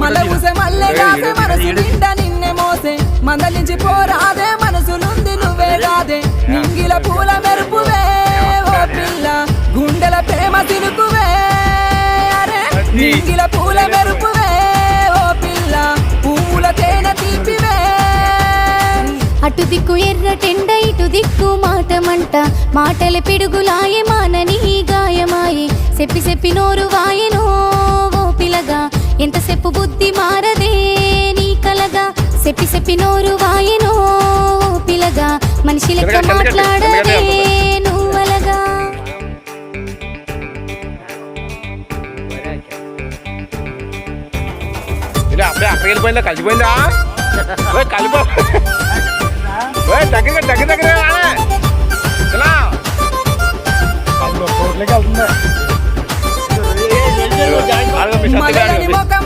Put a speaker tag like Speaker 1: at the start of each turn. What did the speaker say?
Speaker 1: మల ఊసే మల్లె కాసే మనసు నిండా నిన్నే మోసే మందలించి పోరాదే మనసులుంది నువ్వే కాదే నింగిల పూల మెరుపువే ఓ పిల్ల గుండెల ప్రేమ తినుకువే అరే నింగిల పూల మెరుపువే ఓ పిల్ల పూల తేనె తీపివే
Speaker 2: అటు దిక్కు ఎర్రటెండ ఇటు దిక్కు మాటమంట మాటల పిడుగులాయే మానని గాయమాయే చెప్పి చెప్పి నోరు వాయెనో ఓ పిలగా ఎంతసేపు బుద్ధి మారదే నీ కలగా చెప్పి చెప్పి నోరు వాయెనో ఓ పిలగా మనిషి లెక్క మాట్లాడదే నువ్వలగా
Speaker 3: అప్పుడే అక్కడికి వెళ్ళిపోయిందా కలిసిపోయిందా కలిపో దగ్గర
Speaker 1: మలయని ముఖం